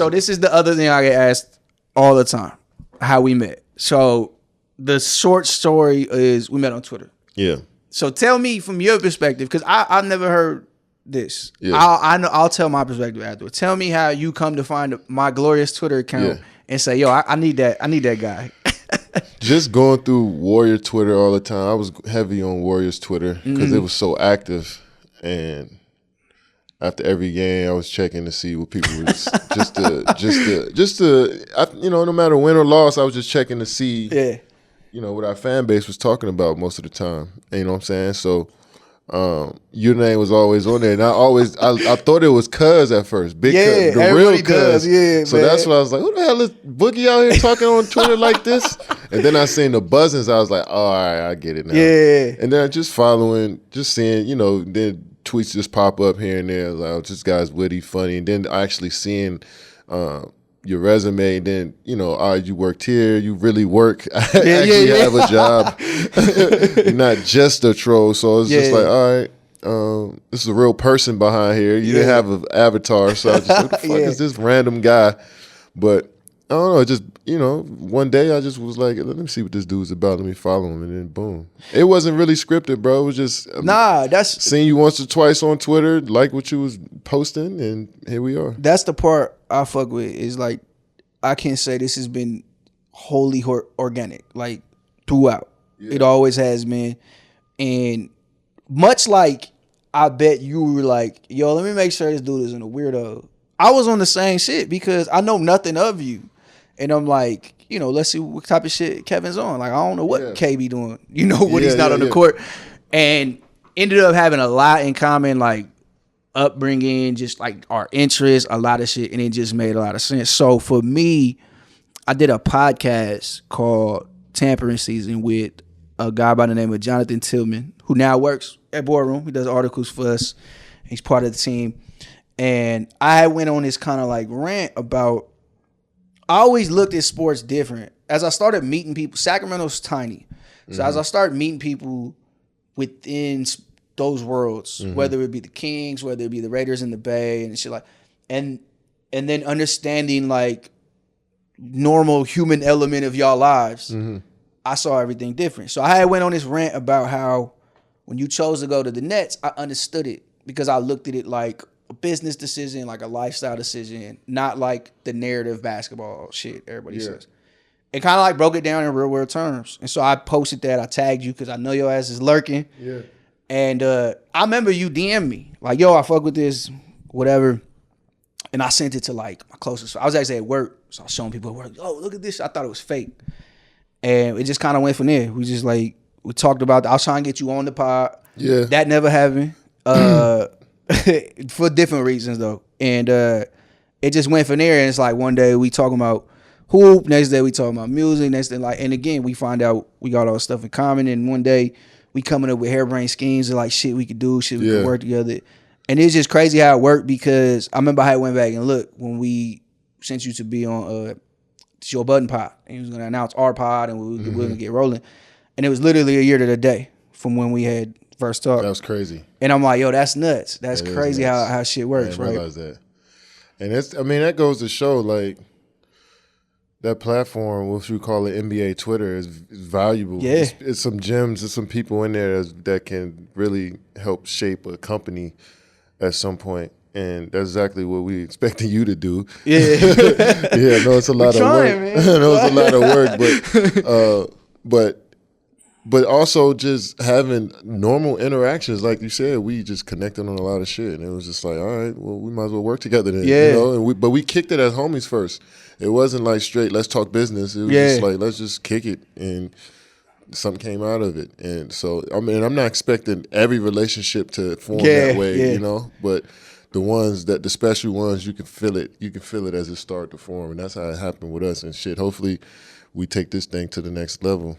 So this is the other thing I get asked all the time, how we met. So the short story is we met on Twitter. Yeah. So tell me from your perspective, because I've never heard this. Yeah. I'll tell my perspective afterwards. Tell me how you come to find my glorious Twitter account and say, yo, I need that guy. Just going through Warrior Twitter all the time. I was heavy on Warriors Twitter because it was so active, and after every game, I was checking to see what people was no matter win or loss, I was just checking to see, what our fan base was talking about most of the time. You know what I'm saying? So your name was always on there, and I thought it was Cuz at first, Big Cuz, the real Cuz. So man. That's why I was like, who the hell is Boogie out here talking on Twitter like this? And then I seen the buzzings, I was like, oh, all right, I get it now. Yeah. And then just following, just seeing, then tweets just pop up here and there, like, oh, this guy's witty, funny, and then actually seeing your resume, and then you worked here, you really work, actually have a job, you're not just a troll. So it's just like, all right, this is a real person behind here. You didn't have an avatar, so I was just like, what the fuck is this random guy? But I don't know, just one day I just was like, let me see what this dude's about, let me follow him, and then boom. It wasn't really scripted, bro. It was just that's seeing you once or twice on Twitter, like what you was posting, and here we are. That's the part I fuck with, is like, I can't say this has been wholly organic, like throughout. It always has been. And much like I bet you were like, yo, let me make sure this dude isn't a weirdo. I was on the same shit because I know nothing of you. And I'm like, let's see what type of shit Kevin's on. Like, I don't know what K be doing, when he's not on the court. And ended up having a lot in common, like upbringing, just like our interests, a lot of shit. And it just made a lot of sense. So for me, I did a podcast called Tampering Season with a guy by the name of Jonathan Tillman, who now works at Boardroom. He does articles for us. He's part of the team. And I went on this kind of like rant about, I always looked at sports different. As I started meeting people, Sacramento's tiny. So as I started meeting people within those worlds, whether it be the Kings, whether it be the Raiders in the Bay and shit like, and then understanding like normal human element of y'all lives, I saw everything different. So I went on this rant about how when you chose to go to the Nets, I understood it because I looked at it like a business decision, like a lifestyle decision, not like the narrative basketball shit everybody says. It kind of like broke it down in real world terms. And so I posted that. I tagged you because I know your ass is lurking. Yeah. And I remember you DM me like, yo, I fuck with this, whatever. And I sent it to like my closest. I was actually at work. So I was showing people at work, oh, look at this. I thought it was fake. And it just kind of went from there. We just like, we talked about, I was trying to get you on the pod. Yeah. That never happened. For different reasons though. And it just went from there. And it's like one day we talking about hoop, next day we talking about music, next day and again we find out we got all this stuff in common, and one day we coming up with harebrained schemes of like shit we could do, shit we could work together. And it's just crazy how it worked because I remember how I went back and looked when we sent you to be on Joe Budden pod, and he was gonna announce our pod and we were gonna get rolling. And it was literally a year to the day from when we had first talked. That was crazy. And I'm like, yo, that's nuts. That's crazy how shit works, right? I realize that. And that goes to show like that platform, what you call it, NBA Twitter, is valuable. Yeah. It's some gems, there's some people in there that can really help shape a company at some point. And that's exactly what we expecting you to do. Yeah. Yeah, I know it's a lot of work. Man. I know it's a lot of work, but also just having normal interactions, like you said, we just connected on a lot of shit, and it was just like, all right, well, we might as well work together then. Yeah. But we kicked it as homies first. It wasn't like straight, let's talk business. It was just like, let's just kick it, and something came out of it. And so, I mean, I'm not expecting every relationship to form that way, but the special ones, you can feel it. You can feel it as it started to form, and that's how it happened with us and shit. Hopefully, we take this thing to the next level.